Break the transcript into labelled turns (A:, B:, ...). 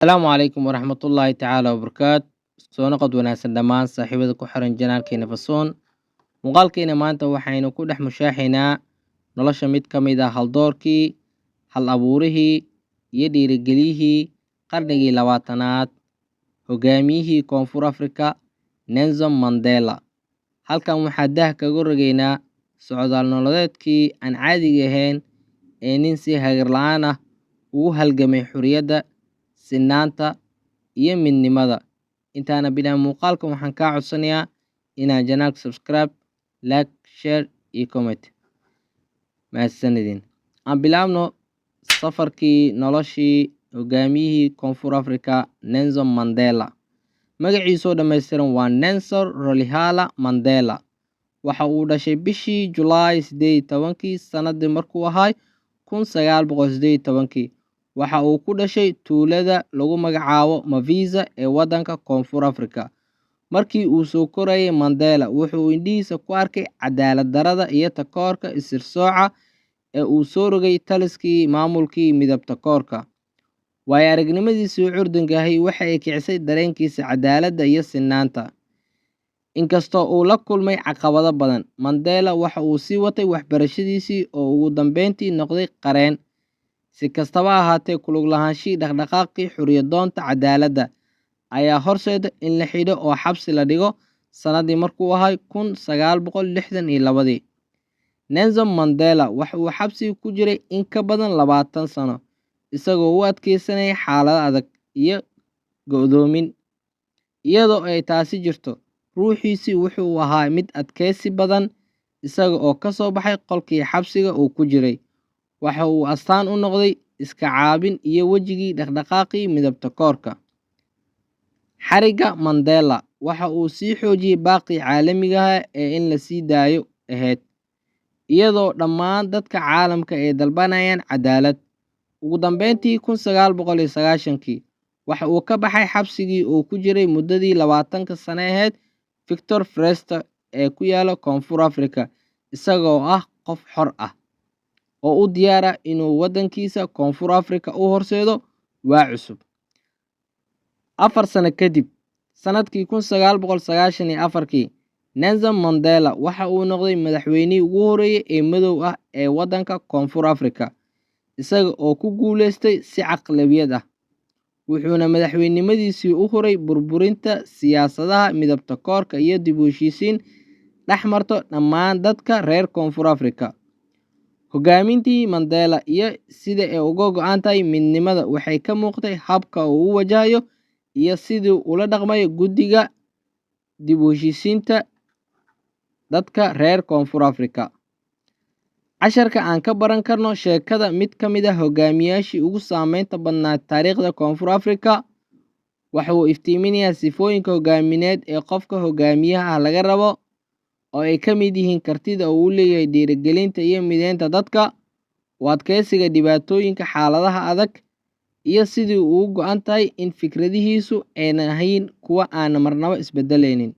A: Asalaamu calaykum waraxmatullaahi tacaala wabarakaatu. Soo noqod wanaagsan dhammaan saaxiibada ku xiran janaalkeena Fasoon. Muuqaalkeena maanta waxaynu ku dhex mushaaxaynaa nolosha mid ka mid ah haldoorkii, hal abuurihii iyo dhiirigeliyihii qarnigii 20aad, hogaamiyihii Koonfur Afrika Nelson Mandela. Halkan waxaa daah kaga rogaynaa socdaal nololeedkii aan caadiga ahayn ee nin si hagar la'aan ah ugu halgamay xurriyadda, sinaanta iyo midnimada. Intaana bilaabin muuqaalka waxaan kaa codsanayaa inaad janaalka subscribe, like, share iyo comment. mahadsanidin. Aan bilaabno safarkii noloshii hogaamiyihii Koonfur Afrika Nelson Mandela. Magaciisoo dhammaystiran waa Nelson Rolihlahla Mandela. Waxa uu dhashay bishii Julaay 18 sanadii markuu ahaa 1918. Waxa uu ku dhashay tuulada lagu magacaabo Mavisa ee waddanka Koonfur Afrika. Markii uu soo korayay, Mandela wuxuu indhihiisa ku arkay cadaalad darrada iyo takoorka isirsooca ee uu soo rogay taliskii maamulkii midabta koorka. Waayo aragnimadiisii curdanka ahi waxa ay kicisay dareenkiisa cadaaladda iyo sinaanta. Inkastoo uu la kulmay caqabado badan, Mandela waxa uu sii watay waxbarashadiisii oo ugu dambeyntii noqday qareen. Si kastaba ha ahaatee, ku lug lahaanshihii dhaqdhaqaaqii xorriyadoonta cadaaladda ayaa horseeda in la xidho oo xabsi la dhigo sanadii markuu ahaa 1962. Nelson Mandela waxa uu xabsiga ku jiray in ka badan 20 sano, isagoo u adkeysanaya xaalado adag iyo go'doomin. Iyadoo ay taasi jirto, ruuxiisii wuxuu ahaa mid adkaysi badan. Isaga oo ka soo baxay qolkii xabsiga uu ku jiray, waxa uu astaan u noqday iska caabin iyo wejigii dhaqdhaqaaqii midabta koorka. Xariga Mandela waxa uu sii xoojiyay baaqii caalamiga ah ee in la sii daayo ahayd, iyadoo dhammaan dadka caalamka ay dalbanayaan cadaalad. Ugu dambeyntii 1990 waxa uu ka baxay xabsigii uu ku jiray muddadii 20 sano ahayd Victor Verster ee ku yaala Koonfur Afrika, isagoo ah qof xor ah oo u diyaar ah inuu waddankiisa Koonfur Afrika u horseedo waa cusub. 4 sano kadib, sanadkii 1994, Nelson Mandela waxa uu noqday madaxweynihii ugu horreeyay ee madow ah ee waddanka Koonfur Afrika, isaga oo ku guuleystay si caqlabiyad ah. Wuxuuna madaxweynimadiisii u huray burburinta siyaasadaha midabta koorka iyo dib u heshiisiin dhex marto dhammaan dadka reer Koonfur Afrika. Hogaamintii Mandela iyo sida ay uga go'an tahay midnimada waxay ka muuqatay habka uu u wajahayo iyo sidii ula dhaqmayo guddiga dib u heshiisiinta dadka reer Koonfur Afrika. Casharka aan ka baran karno sheekada mid ka mid ah hogaamiyaashii ugu saameynta badnaa taariikhda Koonfur Afrika waxa uu iftiiminayaa sifooyinka hogaamineed ee qofka hogaamiyaha ah laga rabo, oo ay ka mid yihiin kartida uu u leeyahay dhiirigelinta iyo mideynta dadka, u adkeysiga dhibaatooyinka xaaladaha adag, iyo sidii uu uga go'an tahay in fikradihiisu aynan ahayn kuwo aan marnaba isbedelaynin.